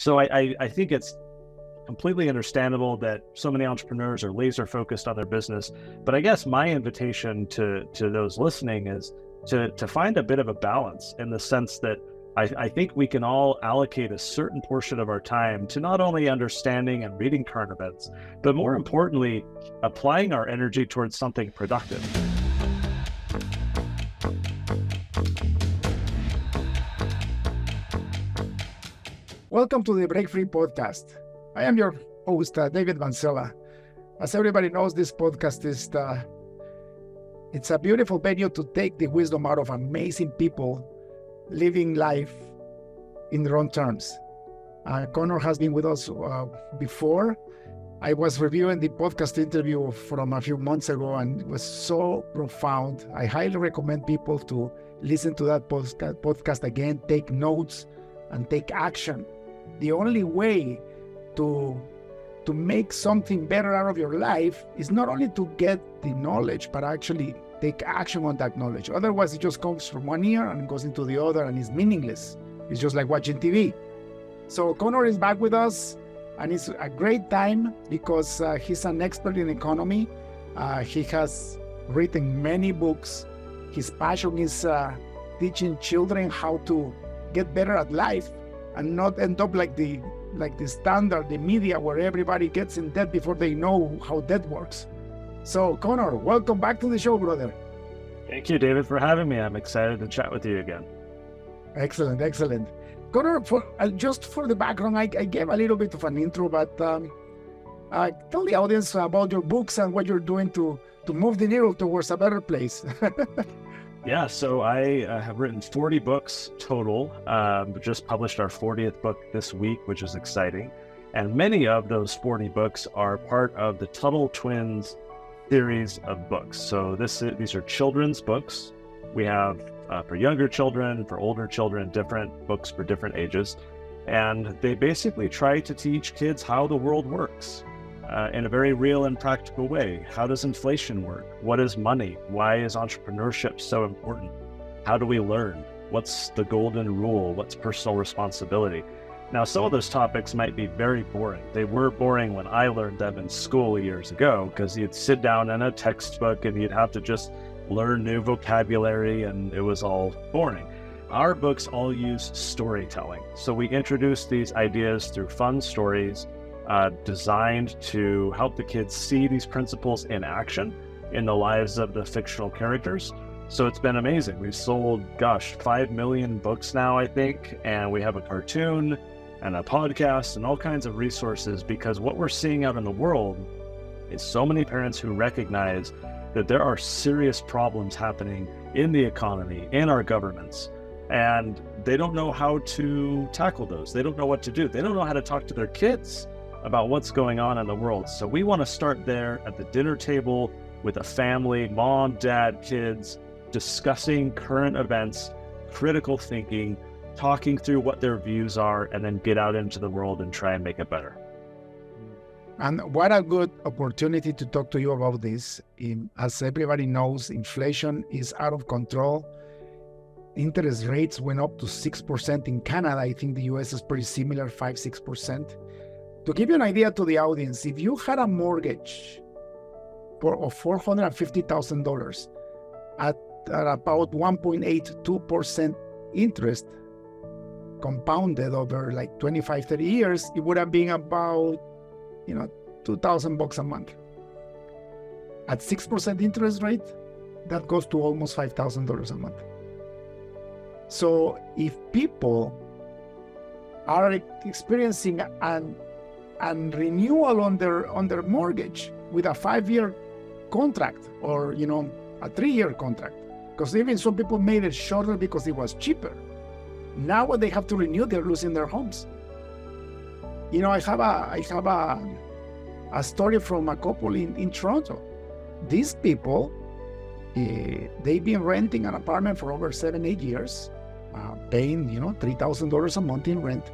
So I think it's completely understandable that so many entrepreneurs are laser focused on their business. But I guess my invitation to those listening is to find a bit of a balance, in the sense that I think we can all allocate a certain portion of our time to not only understanding and reading current events, but more importantly, applying our energy towards something productive. Welcome to the Break Free Podcast. I am your host, David Vancella. As everybody knows, this podcast is it's a beautiful venue to take the wisdom out of amazing people living life in their own terms. Connor has been with us before. I was reviewing the podcast interview from a few months ago, and it was so profound. I highly recommend people to listen to that podcast again, take notes, and take action. The only way to make something better out of your life is not only to get the knowledge, but actually take action on that knowledge. Otherwise, it just comes from one ear and goes into the other and is meaningless. It's just like watching TV. So Connor is back with us, and it's a great time because he's an expert in economy. He has written many books. His passion is teaching children how to get better at life and not end up like the standard, the media, where everybody gets in debt before they know how debt works. So Connor, welcome back to the show, brother. Thank you, David, for having me. I'm excited to chat with you again. Excellent. Connor, just for the background, I gave a little bit of an intro, but tell the audience about your books and what you're doing to move the needle towards a better place. Yeah, so I have written 40 books total. Just published our 40th book this week, which is exciting. And many of those 40 books are part of the Tuttle Twins series of books. So these are children's books. We have for younger children, for older children, different books for different ages. And they basically try to teach kids how the world works. In a very real and practical way. How does inflation work? What is money? Why is entrepreneurship so important? How do we learn? What's the golden rule? What's personal responsibility? Now, some of those topics might be very boring. They were boring when I learned them in school years ago, because you'd sit down in a textbook and you'd have to just learn new vocabulary, and it was all boring. Our books all use storytelling. So we introduce these ideas through fun stories, designed to help the kids see these principles in action in the lives of the fictional characters. So it's been amazing. We've sold, 5 million books now, I think, and we have a cartoon and a podcast and all kinds of resources, because what we're seeing out in the world is so many parents who recognize that there are serious problems happening in the economy, in our governments, and they don't know how to tackle those. They don't know what to do. They don't know how to talk to their kids about what's going on in the world. So we want to start there at the dinner table with a family, mom, dad, kids, discussing current events, critical thinking, talking through what their views are, and then get out into the world and try and make it better. And what a good opportunity to talk to you about this. As everybody knows, inflation is out of control. Interest rates went up to 6% in Canada. I think the US is pretty similar, 5-6%. To give you an idea to the audience, if you had a mortgage of $450,000 at about 1.82% interest, compounded over like 25, 30 years, it would have been about, $2,000 a month. At 6% interest rate, that goes to almost $5,000 a month. So if people are experiencing and renewal on their mortgage with a 5-year contract or a 3-year contract, because even some people made it shorter because it was cheaper. Now when they have to renew, they're losing their homes. I have a story from a couple in Toronto. These people, they've been renting an apartment for over 7-8 years, paying $3,000 a month in rent.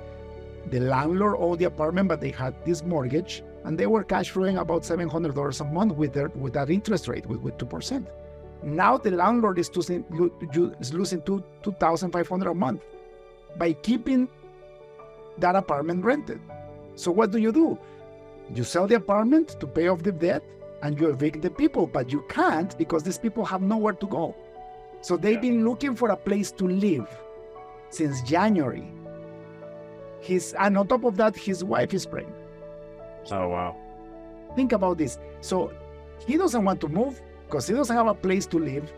The landlord owned the apartment, but they had this mortgage, and they were cash flowing about $700 a month with that interest rate, with 2%. Now the landlord is losing $2,500 a month by keeping that apartment rented. So what do? You sell the apartment to pay off the debt and you evict the people, but you can't because these people have nowhere to go. So they've been looking for a place to live since January. And on top of that, his wife is pregnant. Oh, wow. Think about this. So he doesn't want to move because he doesn't have a place to live.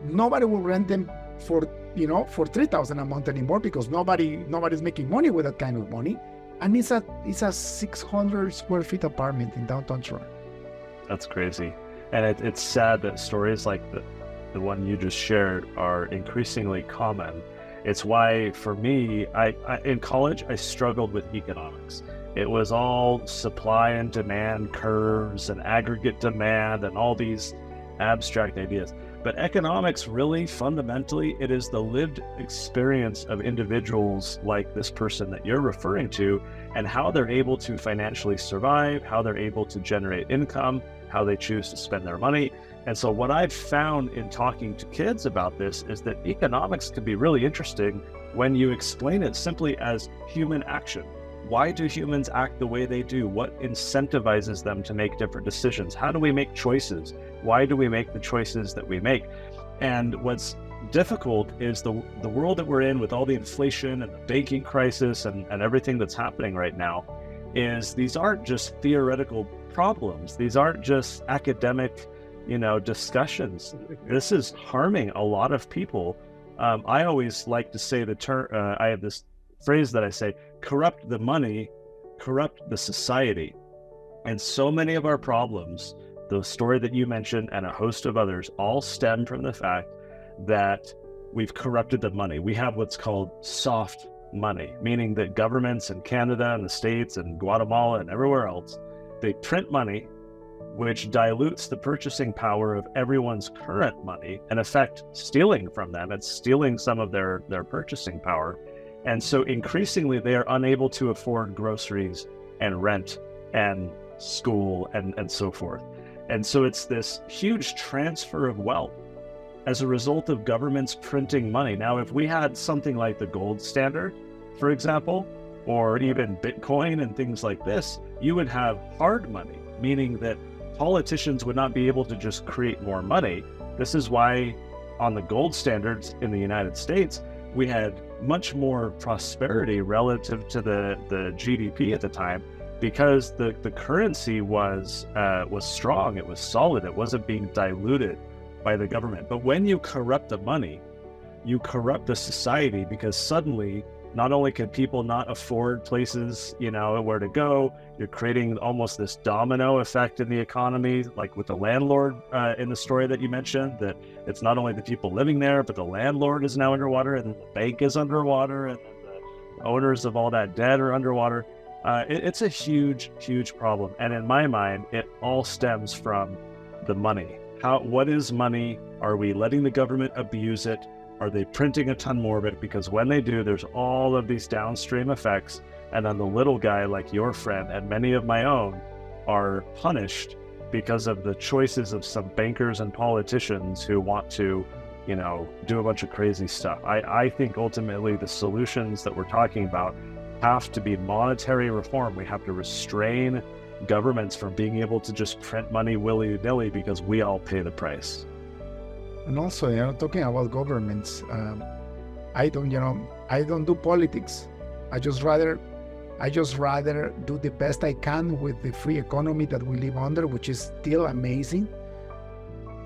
Nobody will rent them for $3,000 a month anymore because nobody's making money with that kind of money. And it's a 600 square feet apartment in downtown Toronto. That's crazy. And it's sad that stories like the one you just shared are increasingly common. It's why, for me, I in college, I struggled with economics. It was all supply and demand curves and aggregate demand and all these abstract ideas. But economics, really, fundamentally, it is the lived experience of individuals like this person that you're referring to, and how they're able to financially survive, how they're able to generate income, how they choose to spend their money. And so what I've found in talking to kids about this is that economics can be really interesting when you explain it simply as human action. Why do humans act the way they do? What incentivizes them to make different decisions? How do we make choices? Why do we make the choices that we make? And what's difficult is the world that we're in, with all the inflation and the banking crisis and everything that's happening right now, is these aren't just theoretical problems. These aren't just academic, discussions. This is harming a lot of people. I always like to say the term, I have this phrase that I say, corrupt the money, corrupt the society. And so many of our problems, the story that you mentioned and a host of others, all stem from the fact that we've corrupted the money. We have what's called soft money, meaning that governments in Canada and the States and Guatemala and everywhere else, they print money, which dilutes the purchasing power of everyone's current money, in effect stealing from them. It's stealing some of their purchasing power. And so increasingly they are unable to afford groceries and rent and school and so forth. And so it's this huge transfer of wealth as a result of governments printing money. Now, if we had something like the gold standard, for example, or even Bitcoin and things like this, you would have hard money, meaning that politicians would not be able to just create more money. This is why on the gold standards in the United States, we had much more prosperity relative to the GDP at the time, because the currency was strong, it was solid, it wasn't being diluted by the government. But when you corrupt the money, you corrupt the society, because suddenly not only can people not afford places, where to go, you're creating almost this domino effect in the economy, like with the landlord in the story that you mentioned, that it's not only the people living there, but the landlord is now underwater, and then the bank is underwater, and then the owners of all that debt are underwater. It's a huge, huge problem. And in my mind, it all stems from the money. What is money? Are we letting the government abuse it? Are they printing a ton more of it? Because when they do, there's all of these downstream effects. And then the little guy like your friend and many of my own are punished because of the choices of some bankers and politicians who want to, do a bunch of crazy stuff. I think ultimately the solutions that we're talking about have to be monetary reform. We have to restrain governments from being able to just print money willy-nilly, because we all pay the price. And also, talking about governments, I don't do politics. I just rather do the best I can with the free economy that we live under, which is still amazing.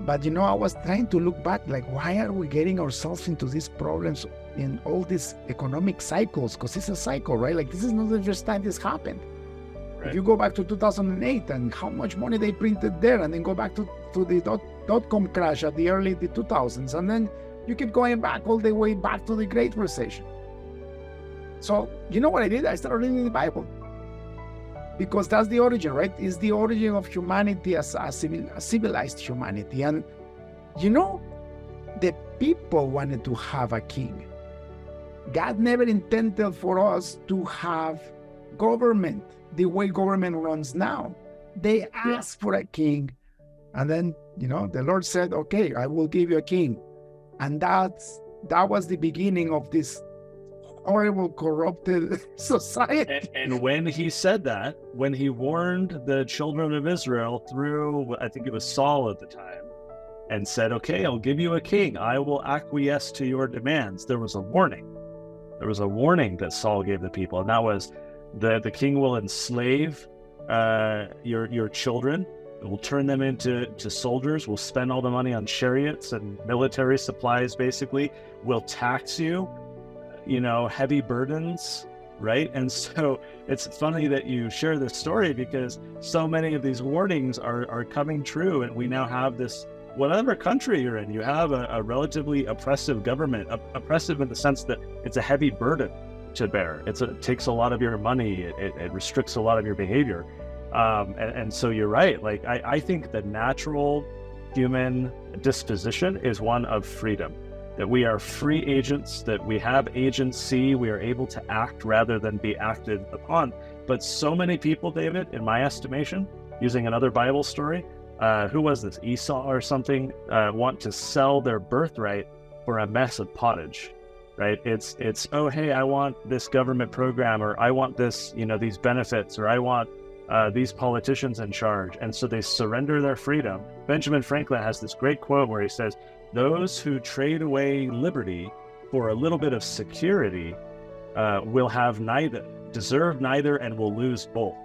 But I was trying to look back, like, why are we getting ourselves into these problems in all these economic cycles? Because it's a cycle, right? Like, this is not the first time this happened. Right. If you go back to 2008 and how much money they printed there, and then go back to the dot-com crash at the early 2000s, and then you keep going back all the way back to the Great Recession. So, what I did? I started reading the Bible, because that's the origin, right? It's the origin of humanity as a civilized humanity. And, the people wanted to have a king. God never intended for us to have government the way government runs now. They asked for a king, and then, the Lord said, okay, I will give you a king. And that was the beginning of this horrible, corrupted society. And when he said that, when he warned the children of Israel through, I think it was Saul at the time, and said, okay, I'll give you a king. I will acquiesce to your demands. There was a warning. There was a warning that Saul gave the people, and that was the king will enslave your children. It will turn them into soldiers. We'll spend all the money on chariots and military supplies, basically. We'll tax you, heavy burdens, right? And so it's funny that you share this story, because so many of these warnings are coming true, and we now have this, whatever country you're in, you have a relatively oppressive government, oppressive in the sense that it's a heavy burden to bear. It takes a lot of your money. It restricts a lot of your behavior. And so you're right. Like, I think the natural human disposition is one of freedom, that we are free agents, that we have agency, we are able to act rather than be acted upon. But so many people, David, in my estimation, using another Bible story, who was this, Esau or something, want to sell their birthright for a mess of pottage, right? It's oh, hey, I want this government program, or I want this, these benefits, or I want these politicians in charge. And so they surrender their freedom. Benjamin Franklin has this great quote where he says, those who trade away liberty for a little bit of security will have deserve neither, and will lose both.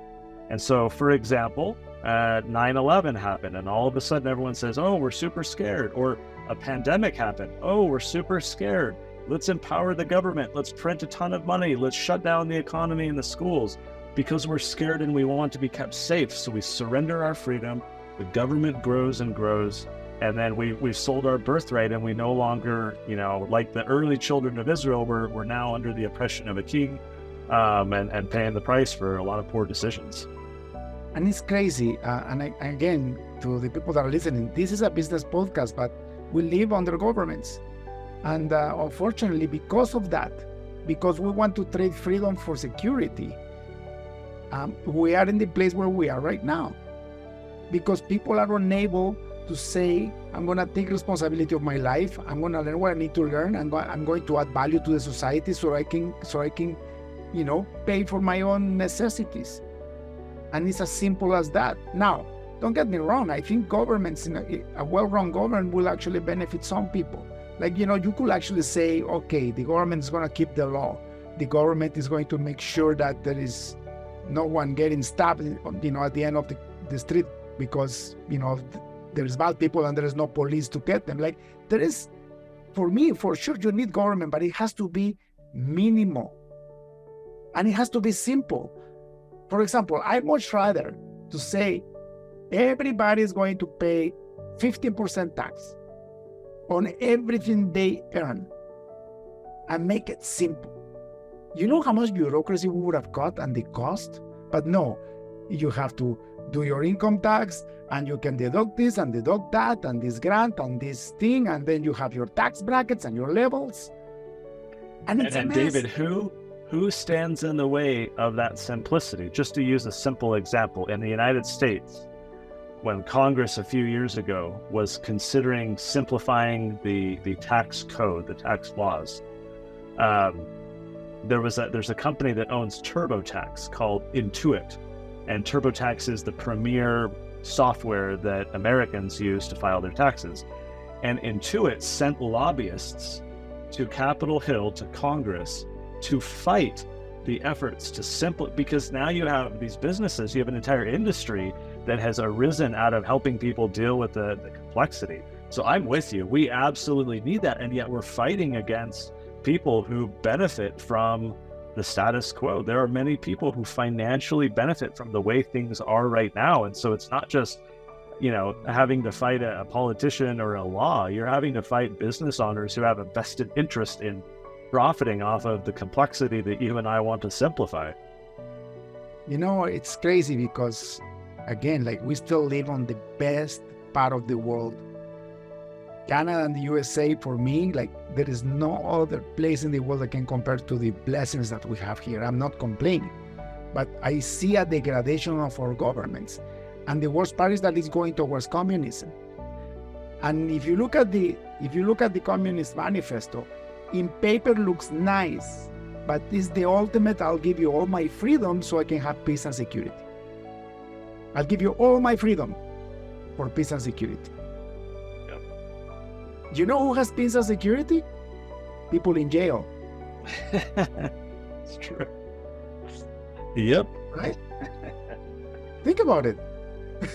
And so, for example, 9/11 happened, and all of a sudden everyone says, oh, we're super scared. Or a pandemic happened. Oh, we're super scared. Let's empower the government. Let's print a ton of money. Let's shut down the economy and the schools, because we're scared and we want to be kept safe. So we surrender our freedom. The government grows and grows. And then we've sold our birthright, and we no longer, like the early children of Israel, we're now under the oppression of a king, and paying the price for a lot of poor decisions. And it's crazy. Again, to the people that are listening, this is a business podcast, but we live under governments. And unfortunately, because of that, because we want to trade freedom for security, we are in the place where we are right now. Because people are unable to say, I'm going to take responsibility of my life. I'm going to learn what I need to learn. I'm going to add value to the society so I can, pay for my own necessities. And it's as simple as that. Now, don't get me wrong. I think governments, a well-run government will actually benefit some people. Like, you could actually say, okay, the government is going to keep the law. The government is going to make sure that there is no one getting stabbed, at the end of the street because, there's bad people and there is no police to get them. Like, there is, for me, for sure, you need government, but it has to be minimal. And it has to be simple. For example, I'd much rather to say everybody is going to pay 15% tax on everything they earn and make it simple. You know how much bureaucracy we would have cut and the cost? But no, you have to do your income tax, and you can deduct this and deduct that and this grant and this thing, and then you have your tax brackets and your levels. And it's a mess. David, who stands in the way of that simplicity? Just to use a simple example, in the United States, when Congress a few years ago was considering simplifying the tax code, the tax laws, there's a company that owns TurboTax called Intuit, and TurboTax is the premier software that Americans use to file their taxes. And Intuit sent lobbyists to Capitol Hill, to Congress, to fight the efforts to because now you have these businesses, you have an entire industry that has arisen out of helping people deal with the complexity. So I'm with you. We absolutely need that. And yet we're fighting against people who benefit from the status quo. There are many people who financially benefit from the way things are right now. And so it's not just, having to fight a politician or a law. You're having to fight business owners who have a vested interest in profiting off of the complexity that you and I want to simplify. It's crazy because, again, we still live on the best part of the world. Canada and the USA, for me, there is no other place in the world that can compare to the blessings that we have here. I'm not complaining, but I see a degradation of our governments. And the worst part is that it's going towards communism. And if you look at the Communist Manifesto, in paper looks nice, but it's the ultimate, I'll give you all my freedom so I can have peace and security. I'll give you all my freedom for peace and security. Yep. You know who has peace and security? People in jail. It's true. Yep. Right? Think about it.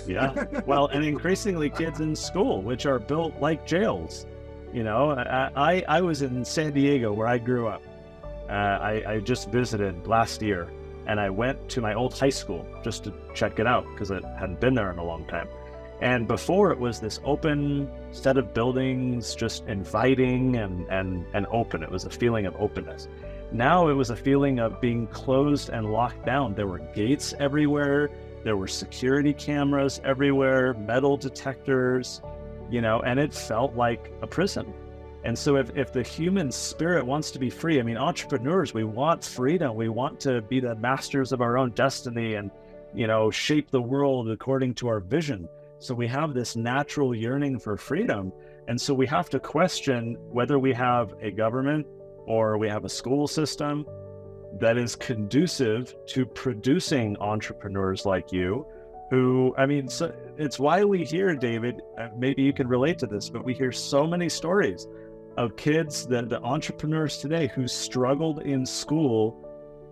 Yeah. Well, and increasingly kids in school, which are built like jails. You know, I was in San Diego where I grew up. I just visited last year, and I went to my old high school just to check it out because I hadn't been there in a long time. And before, it was this open set of buildings, just inviting and open. It was a feeling of openness. Now it was a feeling of being closed and locked down. There were gates everywhere. There were security cameras everywhere, metal detectors, you know, and it felt like a prison. And so if the human spirit wants to be free, I mean, entrepreneurs, we want freedom. We want to be the masters of our own destiny and, you know, shape the world according to our vision. So we have this natural yearning for freedom. And so we have to question whether we have a government or we have a school system that is conducive to producing entrepreneurs like you who, I mean, so it's why we hear, David, maybe you can relate to this, but we hear so many stories of kids, the entrepreneurs today who struggled in school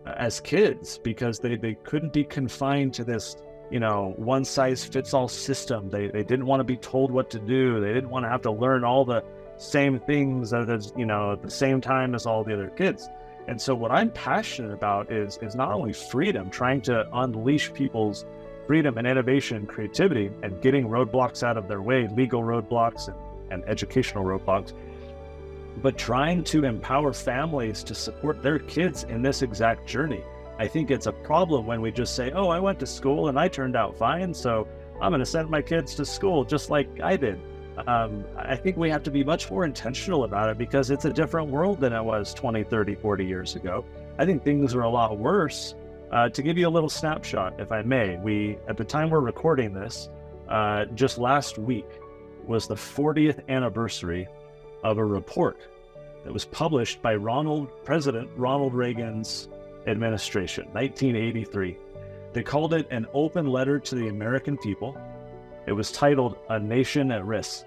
as kids because they couldn't be confined to this, you know, one size fits all system. They didn't want to be told what to do. They didn't want to have to learn all the same things as, you know, at the same time as all the other kids. And so what I'm passionate about is not only freedom, trying to unleash people's freedom and innovation and creativity and getting roadblocks out of their way, legal roadblocks and educational roadblocks, but trying to empower families to support their kids in this exact journey. I think it's a problem when we just say, oh, I went to school and I turned out fine, so I'm going to send my kids to school just like I did. I think we have to be much more intentional about it because it's a different world than it was 20, 30, 40 years ago. I think things are a lot worse. To give you a little snapshot, if I may, at the time we're recording this, just last week was the 40th anniversary of a report that was published by President Ronald Reagan's administration, 1983. They called it an open letter to the American people. It was titled A Nation at Risk.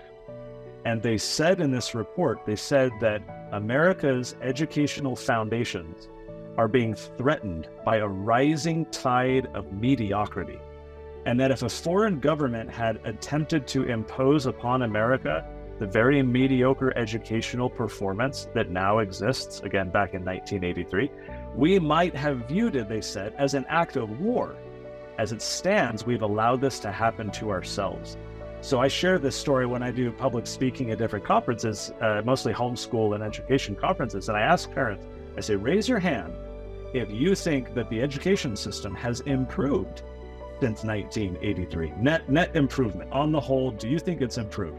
And they said in this report, they said that America's educational foundations are being threatened by a rising tide of mediocrity. And that if a foreign government had attempted to impose upon America the very mediocre educational performance that now exists, again, back in 1983, we might have viewed it, they said, as an act of war. As it stands, we've allowed this to happen to ourselves. So I share this story when I do public speaking at different conferences, mostly homeschool and education conferences, and I ask parents, I say, raise your hand if you think that the education system has improved since 1983. Net improvement. On the whole, do you think it's improved?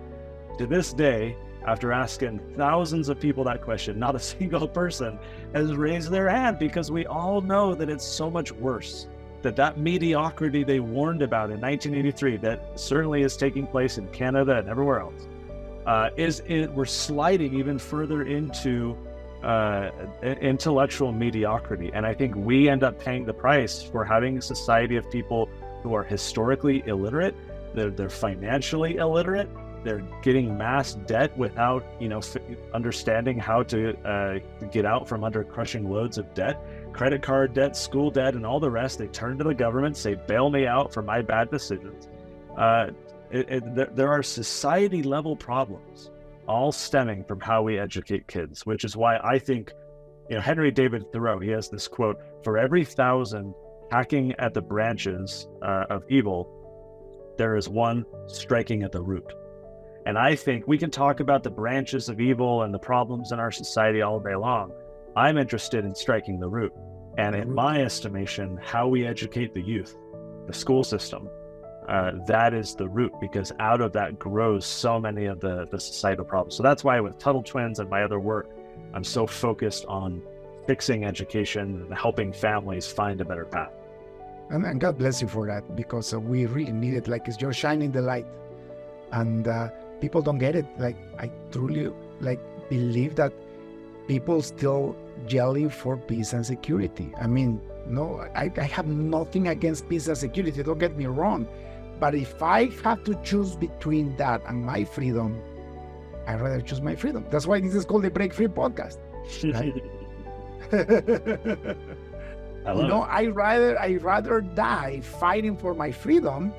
To this day, after asking thousands of people that question, not a single person has raised their hand because we all know that it's so much worse. That mediocrity they warned about in 1983, that certainly is taking place in Canada and everywhere else, we're sliding even further into intellectual mediocrity. And I think we end up paying the price for having a society of people who are historically illiterate, they're financially illiterate, they're getting mass debt without, you know, understanding how to get out from under crushing loads of debt. Credit card debt, school debt, and all the rest. They turn to the government, say, bail me out for my bad decisions. There are society level problems, all stemming from how we educate kids, which is why I think, you know, Henry David Thoreau, he has this quote, for every 1,000 hacking at the branches of evil, there is one striking at the root. And I think we can talk about the branches of evil and the problems in our society all day long. I'm interested in striking the root. And in my estimation, how we educate the youth, the school system, that is the root, because out of that grows so many of the societal problems. So that's why with Tuttle Twins and my other work, I'm so focused on fixing education and helping families find a better path. And God bless you for that, because we really need it. Like, you're shining the light, and people don't get it. Like, I truly believe that people still yelling for peace and security. I mean, no, I have nothing against peace and security, don't get me wrong. But if I have to choose between that and my freedom, I'd rather choose my freedom. That's why this is called the Break Free Podcast. Right? I rather die fighting for my freedom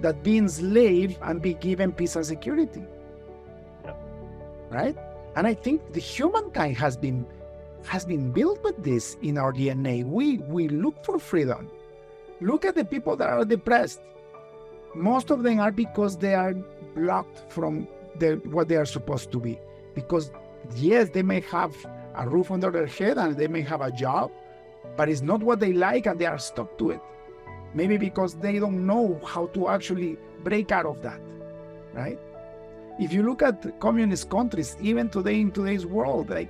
than be enslaved and be given peace and security. Yep. Right? And I think the humankind has been built with this in our DNA. We look for freedom. Look at the people that are depressed. Most of them are because they are blocked from what they are supposed to be. Because yes, they may have a roof under their head and they may have a job, but it's not what they like and they are stuck to it. Maybe because they don't know how to actually break out of that, right? If you look at communist countries, even today in today's world, like,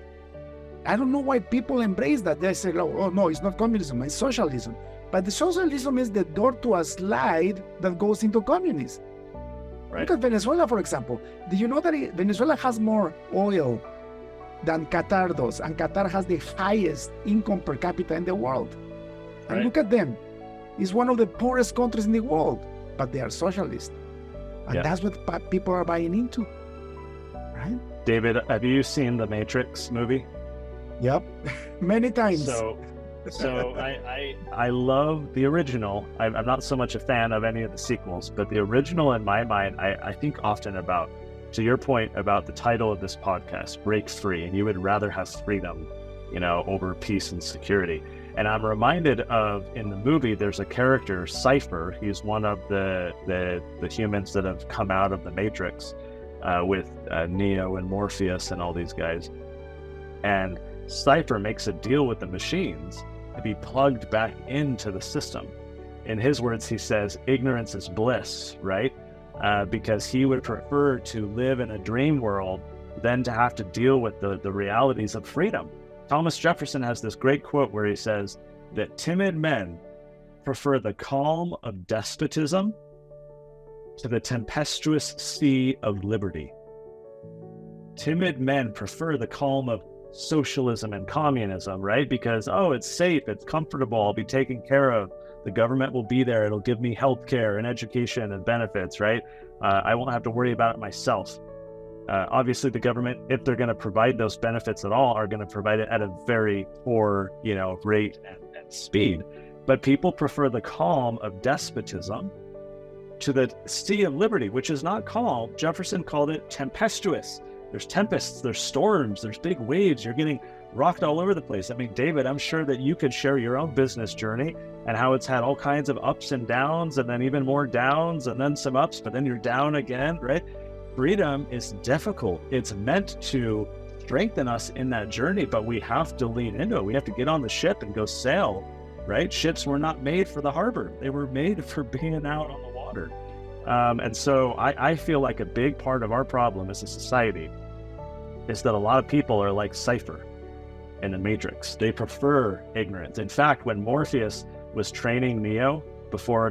I don't know why people embrace that. They say, oh no, it's not communism, it's socialism. But the socialism is the door to a slide that goes into communism. Right. Look at Venezuela, for example. Do you know that Venezuela has more oil than Qatar does, and Qatar has the highest income per capita in the world? And right. Look at them. It's one of the poorest countries in the world, but they are socialist. And that's what people are buying into, right? David, have you seen the Matrix movie? Yep, many times. So I love the original. I'm not so much a fan of any of the sequels, but the original in my mind, I think often about, to your point about the title of this podcast, Break Free, and you would rather have freedom, over peace and security. And I'm reminded of, in the movie, there's a character, Cypher. He's one of the humans that have come out of the Matrix with Neo and Morpheus and all these guys. And Cypher makes a deal with the machines to be plugged back into the system. In his words, he says, ignorance is bliss, right? Because he would prefer to live in a dream world than to have to deal with the realities of freedom. Thomas Jefferson has this great quote where he says that timid men prefer the calm of despotism to the tempestuous sea of liberty. Timid men prefer the calm of socialism and communism, right? Because, it's safe, it's comfortable, I'll be taken care of. The government will be there, it'll give me health care and education and benefits, right? I won't have to worry about it myself. Obviously, the government, if they're going to provide those benefits at all, are going to provide it at a very poor, rate and speed. But people prefer the calm of despotism to the sea of liberty, which is not calm. Jefferson called it tempestuous. There's tempests, there's storms, there's big waves. You're getting rocked all over the place. I mean, David, I'm sure that you could share your own business journey and how it's had all kinds of ups and downs, and then even more downs, and then some ups, but then you're down again, right? Freedom is difficult. It's meant to strengthen us in that journey, but we have to lean into it. We have to get on the ship and go sail, right? Ships were not made for the harbor. They were made for being out on the water. And so I feel like a big part of our problem as a society is that a lot of people are like Cypher in the Matrix. They prefer ignorance. In fact, when Morpheus was training Neo, before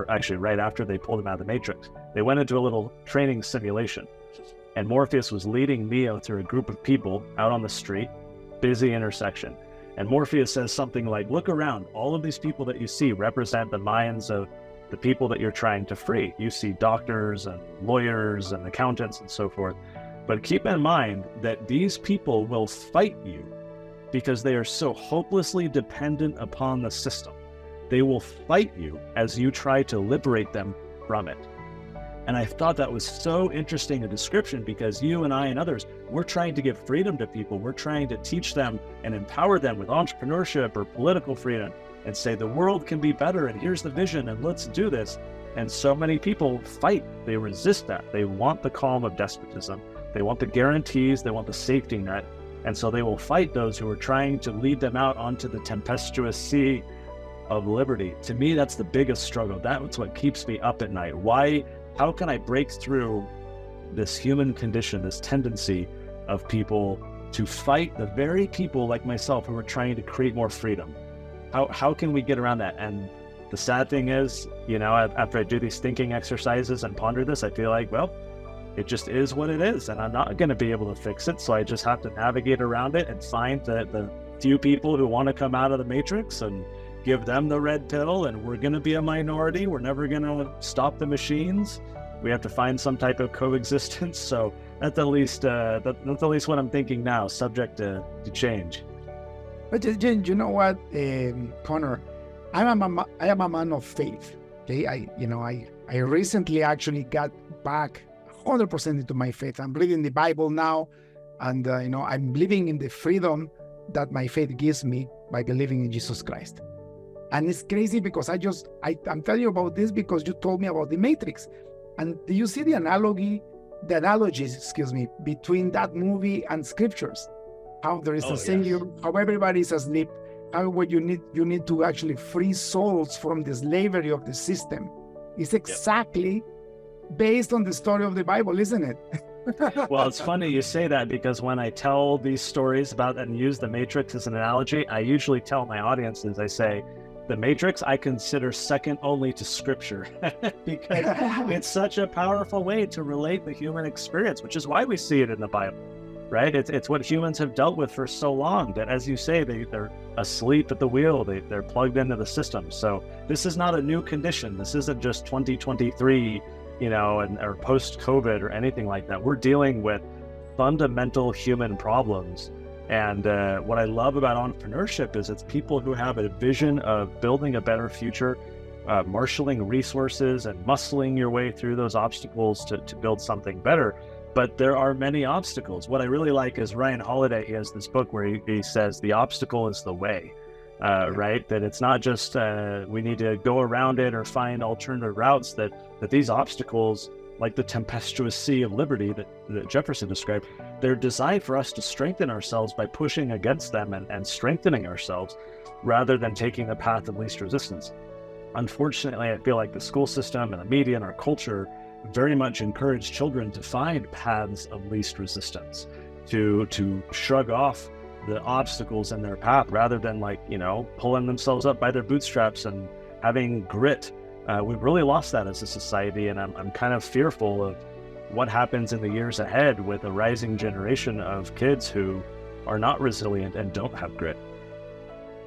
actually right after they pulled him out of the Matrix, they went into a little training simulation. And Morpheus was leading Neo through a group of people out on the street, busy intersection. And Morpheus says something like, look around, all of these people that you see represent the minds of the people that you're trying to free. You see doctors and lawyers and accountants and so forth. But keep in mind that these people will fight you because they are so hopelessly dependent upon the system. They will fight you as you try to liberate them from it. And I thought that was so interesting a description, because you and I and others, we're trying to give freedom to people. We're trying to teach them and empower them with entrepreneurship or political freedom and say the world can be better and here's the vision and let's do this. And so many people fight. They resist that. They want the calm of despotism. They want the guarantees. They want the safety net. And so they will fight those who are trying to lead them out onto the tempestuous sea of liberty. To me, that's the biggest struggle. That's what keeps me up at night. How can I break through this human condition, this tendency of people to fight the very people like myself who are trying to create more freedom? How can we get around that? And the sad thing is, after I do these thinking exercises and ponder this, I feel like, well, it just is what it is, and I'm not going to be able to fix it. So I just have to navigate around it and find the few people who want to come out of the matrix and give them the red pill. And we're going to be a minority. We're never going to stop the machines. We have to find some type of coexistence. So that's at least what I'm thinking now, subject to change. But you know what, Connor, I am a man of faith. Okay, I recently actually got back 100% into my faith. I'm reading the Bible now, and I'm living in the freedom that my faith gives me by believing in Jesus Christ. And it's crazy because I'm telling you about this because you told me about the Matrix. And do you see the analogies, between that movie and scriptures? How there is a Savior, how everybody is asleep, how you need to actually free souls from the slavery of the system. It's exactly based on the story of the Bible, isn't it? Well, it's funny you say that, because when I tell these stories about and use the Matrix as an analogy, I usually tell my audiences, I say, the Matrix I consider second only to Scripture, because it's such a powerful way to relate the human experience, which is why we see it in the Bible, right? It's what humans have dealt with for so long, that, as you say, they're asleep at the wheel, they're plugged into the system. So this is not a new condition. This isn't just 2023, or post-COVID or anything like that. We're dealing with fundamental human problems. And what I love about entrepreneurship is it's people who have a vision of building a better future, marshaling resources and muscling your way through those obstacles to build something better. But there are many obstacles. What I really like is Ryan Holiday. He has this book where he says the obstacle is the way, right? That it's not just we need to go around it or find alternative routes, that these obstacles, like the tempestuous sea of liberty that Jefferson described, they're designed for us to strengthen ourselves by pushing against them and strengthening ourselves, rather than taking the path of least resistance. Unfortunately, I feel like the school system and the media and our culture very much encourage children to find paths of least resistance, to shrug off the obstacles in their path, rather than pulling themselves up by their bootstraps and having grit. We've really lost that as a society, and I'm kind of fearful of what happens in the years ahead with a rising generation of kids who are not resilient and don't have grit.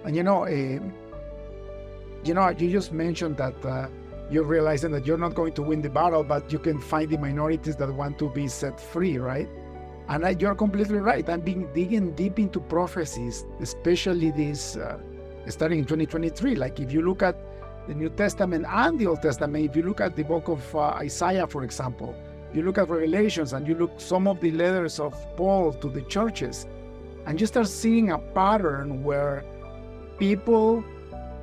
And you just mentioned that you're realizing that you're not going to win the battle, but you can find the minorities that want to be set free, right? And you're completely right. I've been digging deep into prophecies, especially this starting in 2023. Like if you look at the New Testament and the Old Testament, if you look at the book of Isaiah, for example, you look at Revelations, and you look some of the letters of Paul to the churches, and you start seeing a pattern where people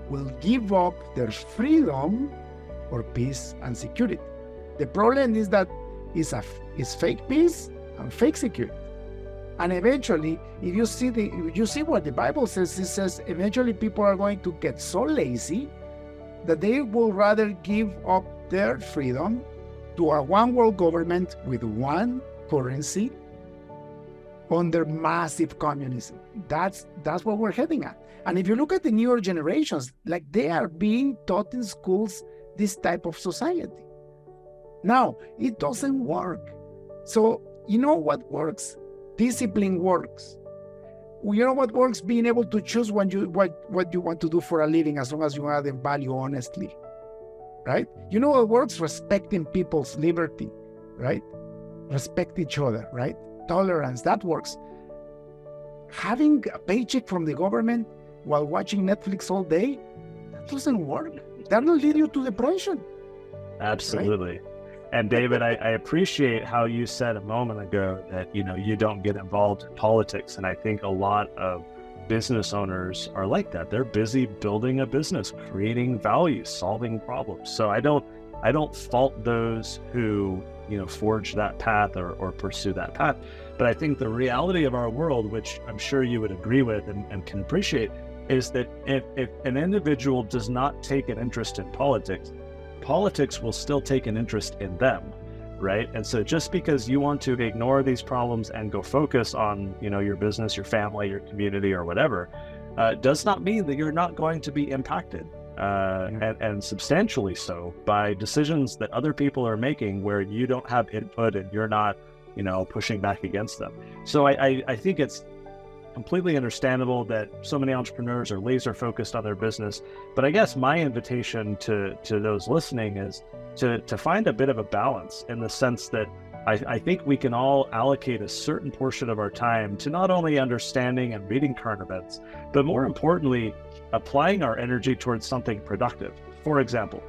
will give up their freedom for peace and security. The problem is that it's fake peace and fake security. And eventually, if you see what the Bible says, it says eventually people are going to get so lazy that they will rather give up their freedom to a one world government with one currency under massive communism. That's what we're heading at. And if you look at the newer generations, they are being taught in schools this type of society. Now, it doesn't work. So, you know what works? Discipline works. You know what works? Being able to choose what you want to do for a living, as long as you add the value honestly, right? You know what works? Respecting people's liberty, right? Respect each other, right? Tolerance, that works. Having a paycheck from the government while watching Netflix all day, that doesn't work. That will lead you to depression. Absolutely. Right? And David, I appreciate how you said a moment ago that, you don't get involved in politics. And I think a lot of business owners are like that. They're busy building a business, creating value, solving problems. So I don't fault those who, forge that path or pursue that path. But I think the reality of our world, which I'm sure you would agree with and can appreciate, is that if an individual does not take an interest in politics will still take an interest in them, right? And so just because you want to ignore these problems and go focus on, your business, your family, your community, or whatever, does not mean that you're not going to be impacted, and substantially so, by decisions that other people are making where you don't have input and you're not, pushing back against them. So I think it's completely understandable that so many entrepreneurs are laser focused on their business. But I guess my invitation to those listening is to find a bit of a balance, in the sense that I think we can all allocate a certain portion of our time to not only understanding and reading current events, but more importantly, applying our energy towards something productive. For example,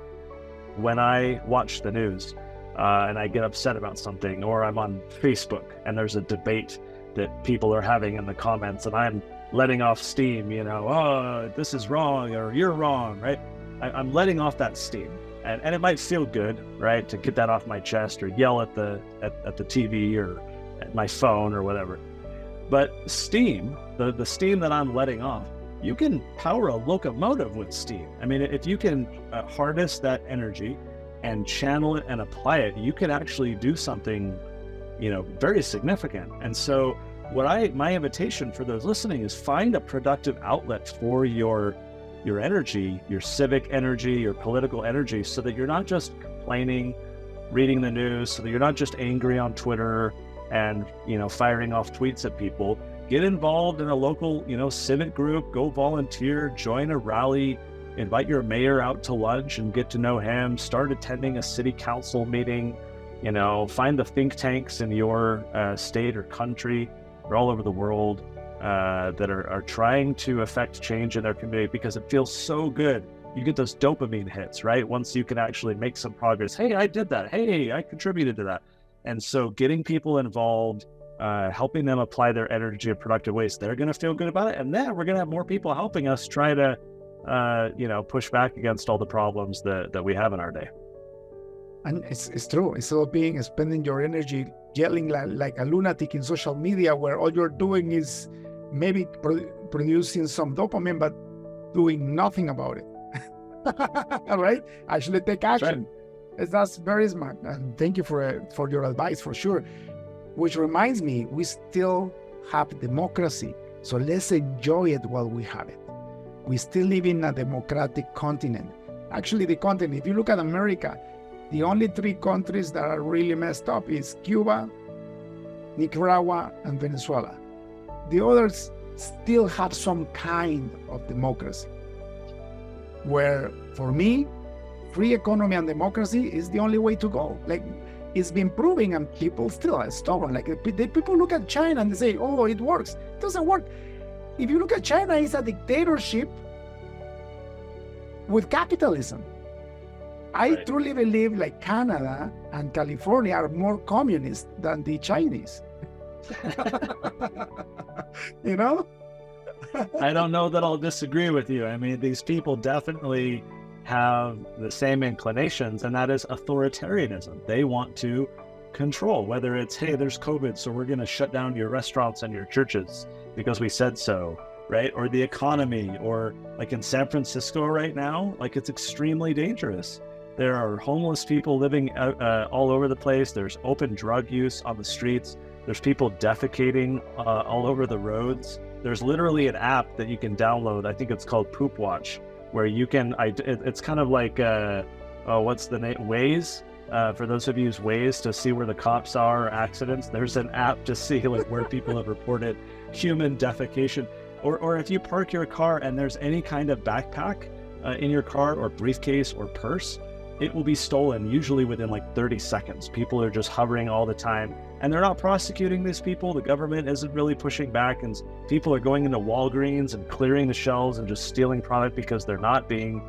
when I watch the news and I get upset about something, or I'm on Facebook and there's a debate that people are having in the comments and I'm letting off steam, oh, this is wrong, or you're wrong, right? I'm letting off that steam. And it might feel good, right, to get that off my chest, or yell at the TV or at my phone or whatever. But steam, the steam that I'm letting off, you can power a locomotive with steam. I mean, if you can harness that energy and channel it and apply it, you can actually do something, very significant. And so my invitation for those listening is find a productive outlet for your energy, your civic energy, your political energy, so that you're not just complaining, reading the news, so that you're not just angry on Twitter and, firing off tweets at people. Get involved in a local, civic group, go volunteer, join a rally, invite your mayor out to lunch and get to know him, start attending a city council meeting, find the think tanks in your state or country or all over the world that are trying to affect change in their community, because it feels so good. You get those dopamine hits, right? Once you can actually make some progress. Hey, I did that. Hey, I contributed to that. And so getting people involved, helping them apply their energy in productive ways, they're going to feel good about it. And then we're going to have more people helping us try to, push back against all the problems that we have in our day. And it's true. Instead of spending your energy yelling like a lunatic in social media, where all you're doing is maybe producing some dopamine, but doing nothing about it. All right? Actually take action. Right. That's very smart. And thank you for your advice, for sure. Which reminds me, we still have democracy. So let's enjoy it while we have it. We still live in a democratic continent. Actually, the continent, if you look at America, the only 3 countries that are really messed up is Cuba, Nicaragua, and Venezuela. The others still have some kind of democracy, where for me, free economy and democracy is the only way to go. Like, it's been proving, and people still are stubborn. Like, people look at China and they say, oh, it works. It doesn't work. If you look at China, it's a dictatorship with capitalism. I truly believe like Canada and California are more communist than the Chinese. I don't know that I'll disagree with you. I mean, these people definitely have the same inclinations, and that is authoritarianism. They want to control, whether it's, hey, there's COVID, so we're going to shut down your restaurants and your churches because we said so, right? Or the economy, or like in San Francisco right now, like it's extremely dangerous. There are homeless people living all over the place. There's open drug use on the streets. There's people defecating all over the roads. There's literally an app that you can download. I think it's called Poop Watch, where you can, it's kind of like, what's the name? Waze. For those of you who use Waze to see where the cops are or accidents, there's an app to see like where people have reported human defecation. Or if you park your car and there's any kind of backpack in your car or briefcase or purse, it will be stolen usually within like 30 seconds. People are just hovering all the time, and they're not prosecuting these people. The government isn't really pushing back, and people are going into Walgreens and clearing the shelves and just stealing product because they're not being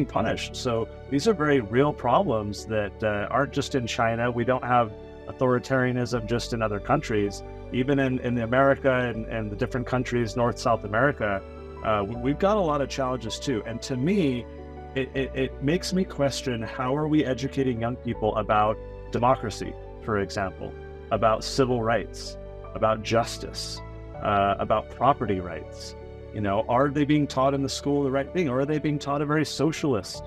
punished. So these are very real problems that aren't just in China. We don't have authoritarianism just in other countries. Even in America and the different countries, North, South America, we've got a lot of challenges too. And to me, it makes me question, how are we educating young people about democracy, for example, about civil rights, about justice, about property rights? Are they being taught in the school the right thing, or are they being taught a very socialist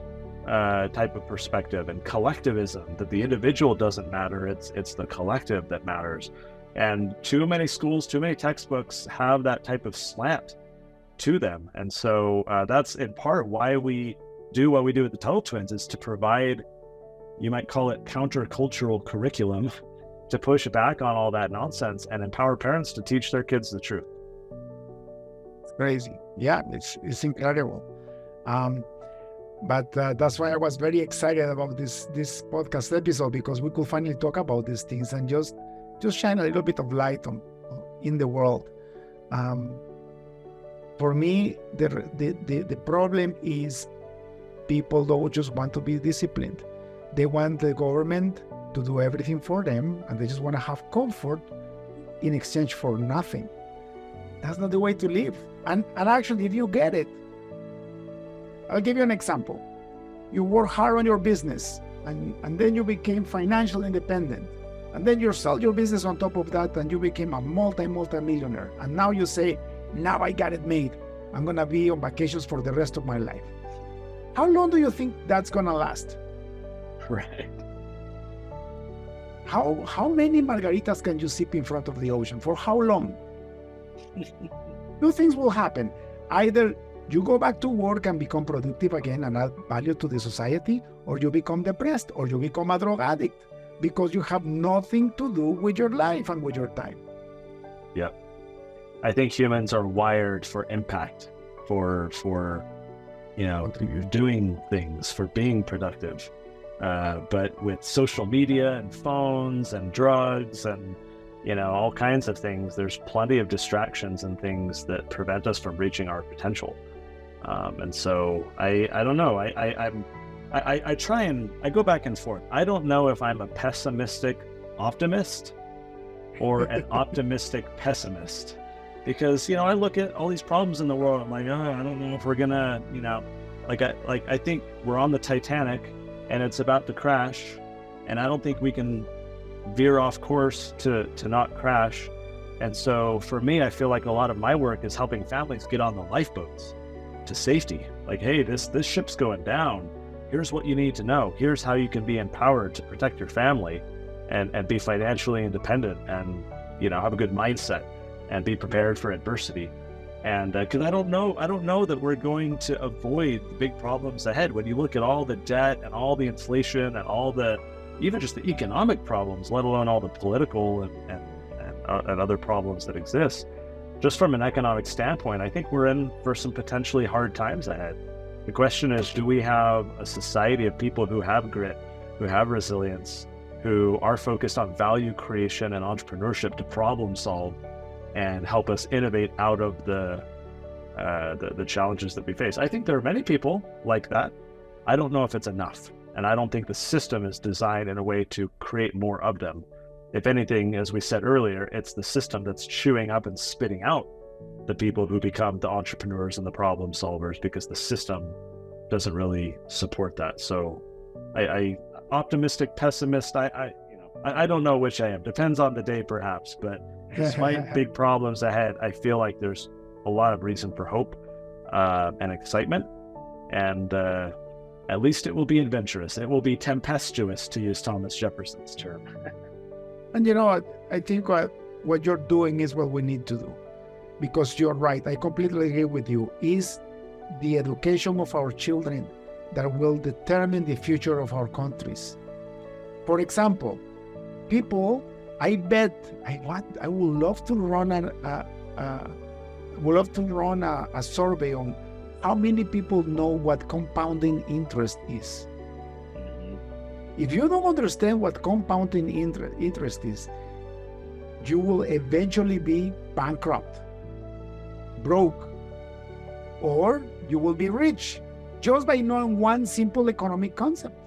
type of perspective and collectivism, that the individual doesn't matter, it's the collective that matters? And too many schools, too many textbooks have that type of slant to them. And so that's in part why we do what we do at the Tuttle Twins is to provide, you might call it countercultural curriculum, to push back on all that nonsense and empower parents to teach their kids the truth. It's crazy. Yeah, it's incredible. But that's why I was very excited about this podcast episode, because we could finally talk about these things and just shine a little bit of light in the world. For me, the problem is people don't just want to be disciplined. They want the government to do everything for them, and they just want to have comfort in exchange for nothing. That's not the way to live. And actually, if you get it, I'll give you an example. You work hard on your business, and then you became financially independent. And then you sold your business on top of that, and you became a multi-millionaire. And now you say, now I got it made. I'm going to be on vacations for the rest of my life. How long do you think that's going to last? Right. How many margaritas can you sip in front of the ocean? For how long? Two things will happen. Either you go back to work and become productive again and add value to the society, or you become depressed, or you become a drug addict, because you have nothing to do with your life and with your time. Yep. I think humans are wired for impact, for doing things, for being productive. But with social media and phones and drugs and all kinds of things, there's plenty of distractions and things that prevent us from reaching our potential. And so I don't know. I try and I go back and forth. I don't know if I'm a pessimistic optimist or an optimistic pessimist, because I look at all these problems in the world. I'm like, I don't know if we're gonna, I think we're on the Titanic and it's about to crash, and I don't think we can veer off course to not crash. And so for me, I feel like a lot of my work is helping families get on the lifeboats to safety. Like, hey, this ship's going down. Here's what you need to know. Here's how you can be empowered to protect your family and be financially independent and, have a good mindset and be prepared for adversity. And because I don't know that we're going to avoid the big problems ahead. When you look at all the debt and all the inflation and all the, even just the economic problems, let alone all the political and other problems that exist, just from an economic standpoint, I think we're in for some potentially hard times ahead. The question is, do we have a society of people who have grit, who have resilience, who are focused on value creation and entrepreneurship to problem solve and help us innovate out of the challenges that we face? I think there are many people like that. I don't know if it's enough, and I don't think the system is designed in a way to create more of them. If anything, as we said earlier, it's the system that's chewing up and spitting out the people who become the entrepreneurs and the problem solvers, because the system doesn't really support that. So I optimistic, pessimist, I don't know which I am. Depends on the day perhaps, but despite big problems ahead, I feel like there's a lot of reason for hope and excitement. And at least it will be adventurous. It will be tempestuous, to use Thomas Jefferson's term. And I think what you're doing is what we need to do. Because you're right, I completely agree with you. Is the education of our children that will determine the future of our countries. For example, people, I bet I would love to run a survey on how many people know what compounding interest is. If you don't understand what compounding interest is, you will eventually be bankrupt, broke, or you will be rich just by knowing one simple economic concept,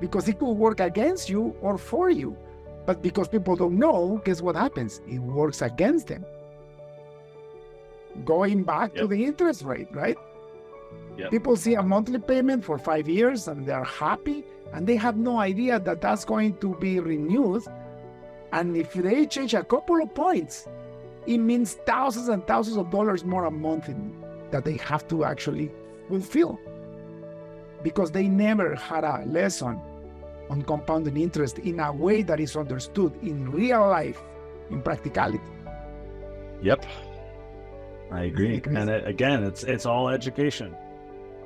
because it could work against you or for you. But because people don't know, guess what happens? It works against them. Going back to the interest rate, right? Yep. People see a monthly payment for 5 years and they're happy, and they have no idea that that's going to be renewed. And if they change a couple of points, it means thousands and thousands of dollars more a month that they have to actually fulfill, because they never had a lesson on compounding interest in a way that is understood in real life, in practicality. Yep, I agree. And again, it's all education.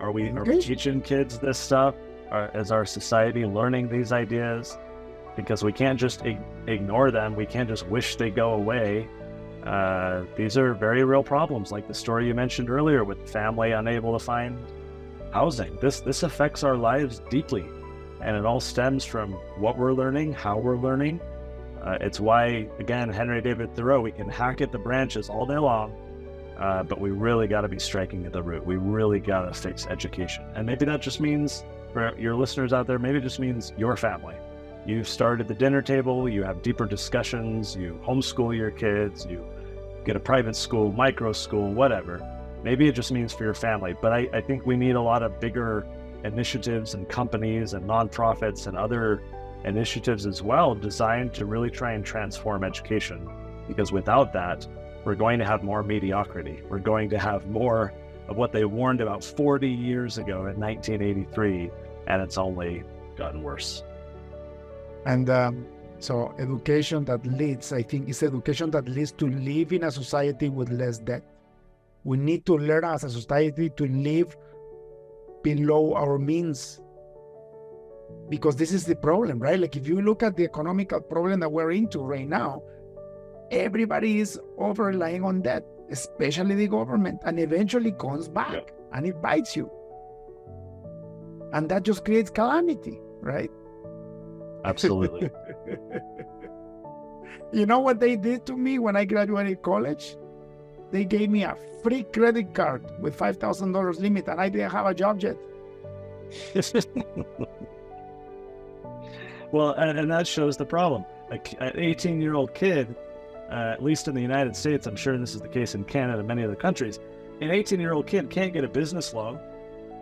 Are we Education. teaching kids this stuff? Is our society learning these ideas? Because we can't just ignore them. We can't just wish they go away. These are very real problems, like the story you mentioned earlier with family unable to find housing. This affects our lives deeply, and it all stems from what we're learning, how we're learning. It's why, again, Henry David Thoreau, we can hack at the branches all day long, but we really got to be striking at the root. We really got to fix education. And maybe that just means, for your listeners out there, maybe it just means your family. You start at the dinner table, you have deeper discussions, you homeschool your kids, you get a private school, micro school, whatever. Maybe it just means for your family. But I think we need a lot of bigger initiatives and companies and nonprofits and other initiatives as well, designed to really try and transform education. Because without that, we're going to have more mediocrity. We're going to have more of what they warned about 40 years ago in 1983, and it's only gotten worse. And so education that leads, I think, is education that leads to live in a society with less debt. We need to learn as a society to live below our means, because this is the problem, right? Like if you look at the economical problem that we're into right now, everybody is over-relying on debt, especially the government, and eventually comes back and it bites you. And that just creates calamity, right? Absolutely. You know what they did to me when I graduated college? They gave me a free credit card with $5,000 limit, and I didn't have a job yet. Well, and that shows the problem. Like an 18-year-old kid, at least in the United States, I'm sure this is the case in Canada and many other countries, an 18-year-old kid can't get a business loan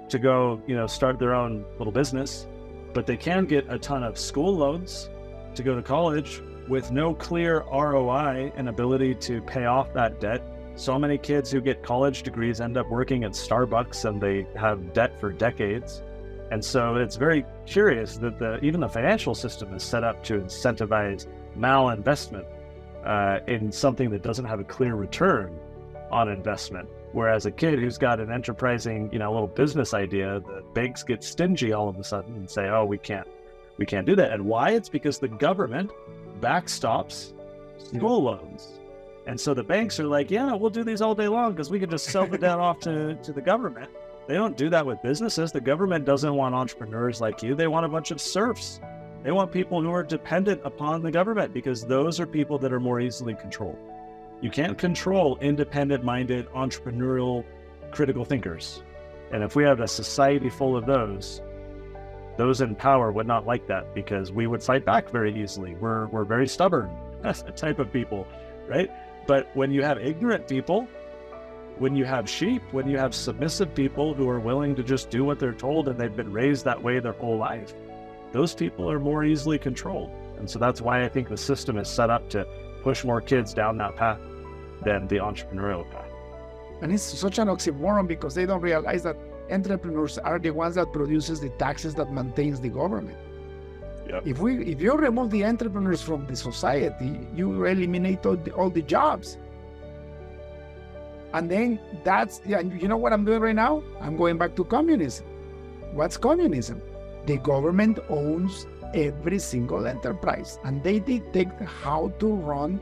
to go, start their own little business, but they can get a ton of school loans to go to college with no clear ROI and ability to pay off that debt. So many kids who get college degrees end up working at Starbucks, and they have debt for decades. And so it's very curious that even the financial system is set up to incentivize malinvestment in something that doesn't have a clear return on investment. Whereas a kid who's got an enterprising, little business idea, the banks get stingy all of a sudden and say, "Oh, we can't do that." And why? It's because the government backstops school loans. And so the banks are like, "Yeah, we'll do these all day long because we can just sell the debt off to the government." They don't do that with businesses. The government doesn't want entrepreneurs like you. They want a bunch of serfs. They want people who are dependent upon the government, because those are people that are more easily controlled. You can't control independent-minded, entrepreneurial, critical thinkers. And if we have a society full of those in power would not like that, because we would fight back very easily. We're very stubborn type of people, right? But when you have ignorant people, when you have sheep, when you have submissive people who are willing to just do what they're told and they've been raised that way their whole life, those people are more easily controlled. And so that's why I think the system is set up to push more kids down that path than the entrepreneurial path. And it's such an oxymoron, because they don't realize that entrepreneurs are the ones that produces the taxes that maintains the government. Yep. If you remove the entrepreneurs from the society, you eliminate all the jobs. And then you know what I'm doing right now? I'm going back to communism. What's communism? The government owns every single enterprise, and they dictate how to run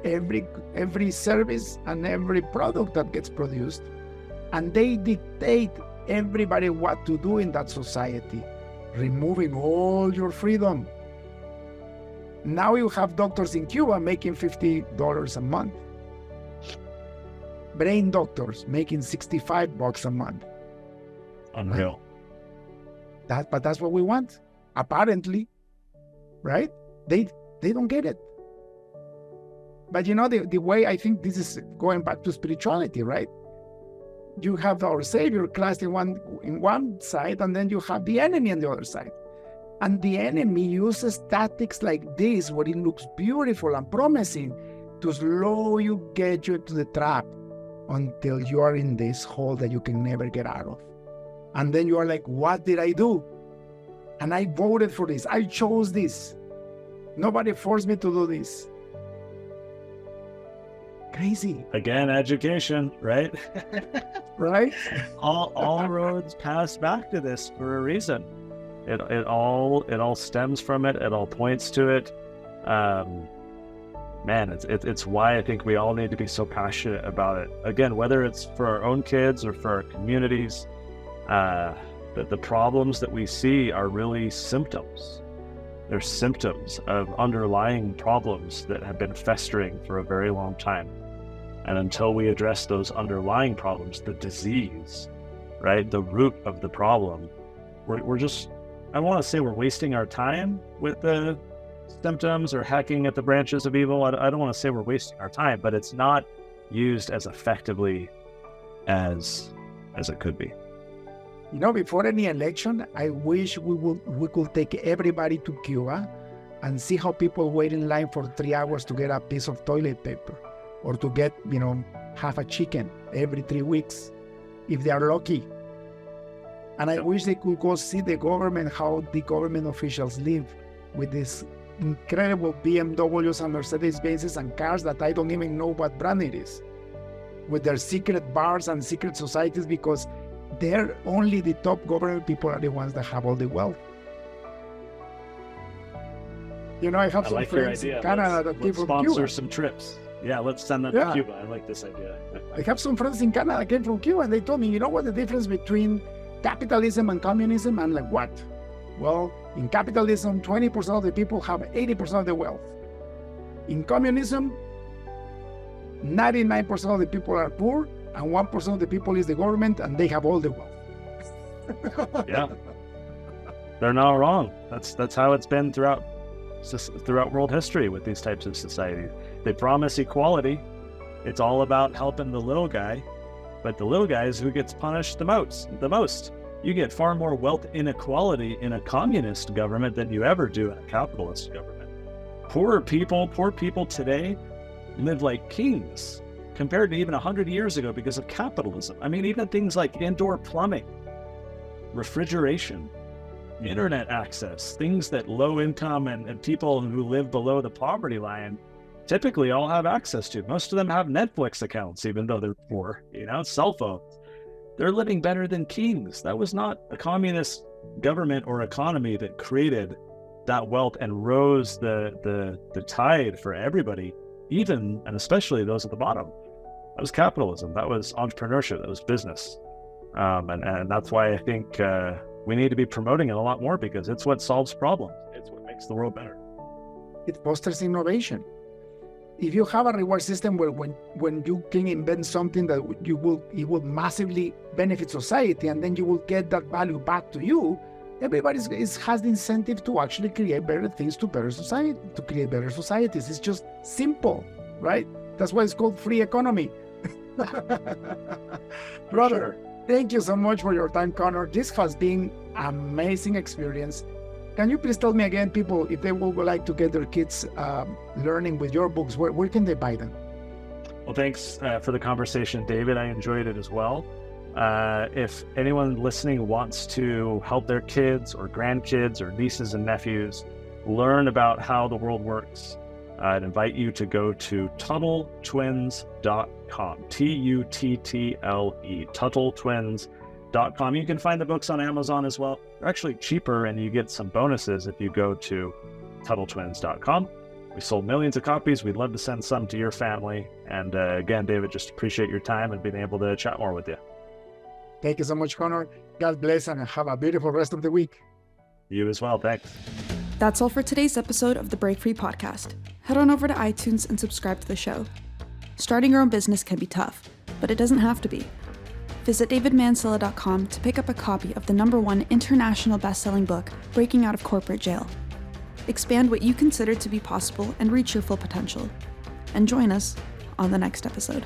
every service and every product that gets produced, and they dictate everybody what to do in that society, removing all your freedom. Now you have doctors in Cuba making $50 a month. Brain doctors making $65 a month. Unreal. But that's what we want, apparently, right? They don't get it. But the way, I think this is going back to spirituality, right? You have our Savior classed in one side, and then you have the enemy on the other side. And the enemy uses tactics like this, where it looks beautiful and promising, to slow you, get you into the trap until you are in this hole that you can never get out of. And then you are like, what did I do? And I voted for this. I chose this. Nobody forced me to do this. Crazy. Again, education, right? Right? all roads pass back to this for a reason. It all stems from it. It all points to it. Man, it's why I think we all need to be so passionate about it. Again, whether it's for our own kids or for our communities, the problems that we see are really symptoms. They're symptoms of underlying problems that have been festering for a very long time. And until we address those underlying problems, the disease, right, the root of the problem, we're just, I want to say we're wasting our time with the symptoms or hacking at the branches of evil. I don't want to say we're wasting our time, but it's not used as effectively as it could be. You know, before any election, I wish we could take everybody to Cuba and see how people wait in line for 3 hours to get a piece of toilet paper or to get, half a chicken every 3 weeks, if they are lucky. And I wish they could go see the government, how the government officials live with these incredible BMWs and Mercedes-Benzes and cars that I don't even know what brand it is, with their secret bars and secret societies, because they're only the top government people are the ones that have all the wealth. I have some friends in Canada that came from Cuba. Let's sponsor some trips. Yeah, let's send them to Cuba. I like this idea. I have some friends in Canada that came from Cuba, and they told me, you know what the difference between capitalism and communism? I'm like, what? Well, in capitalism, 20% of the people have 80% of the wealth. In communism, 99% of the people are poor, and 1% of the people is the government, and they have all the wealth. Yeah, they're not wrong. That's how it's been throughout world history with these types of societies. They promise equality. It's all about helping the little guy, but the little guy is who gets punished the most. You get far more wealth inequality in a communist government than you ever do in a capitalist government. Poor people today live like kings compared to even 100 years ago because of capitalism. I mean, even things like indoor plumbing, refrigeration, internet access, things that low income and people who live below the poverty line typically all have access to. Most of them have Netflix accounts, even though they're poor, cell phones. They're living better than kings. That was not a communist government or economy that created that wealth and rose the tide for everybody, even and especially those at the bottom. That was capitalism. That was entrepreneurship. That was business. And that's why I think we need to be promoting it a lot more, because it's what solves problems. It's what makes the world better. It fosters innovation. If you have a reward system where when you can invent something that it will massively benefit society, and then you will get that value back to you, everybody has the incentive to actually create better things to create better societies. It's just simple, right? That's why it's called free economy. Brother, thank you so much for your time, Connor. This has been an amazing experience. Can you please tell me again, people, if they would like to get their kids learning with your books, where can they buy them? Well, thanks for the conversation, David. I enjoyed it as well. If anyone listening wants to help their kids or grandkids or nieces and nephews learn about how the world works, I'd invite you to go to TuttleTwins.com, Tuttle, TuttleTwins.com. You can find the books on Amazon as well. They're actually cheaper, and you get some bonuses if you go to TuttleTwins.com. We sold millions of copies. We'd love to send some to your family. And again, David, just appreciate your time and being able to chat more with you. Thank you so much, Connor. God bless, and have a beautiful rest of the week. You as well. Thanks. That's all for today's episode of the Break Free Podcast. Head on over to iTunes and subscribe to the show. Starting your own business can be tough, but it doesn't have to be. Visit davidmansilla.com to pick up a copy of the #1 international best-selling book, Breaking Out of Corporate Jail. Expand what you consider to be possible and reach your full potential. And join us on the next episode.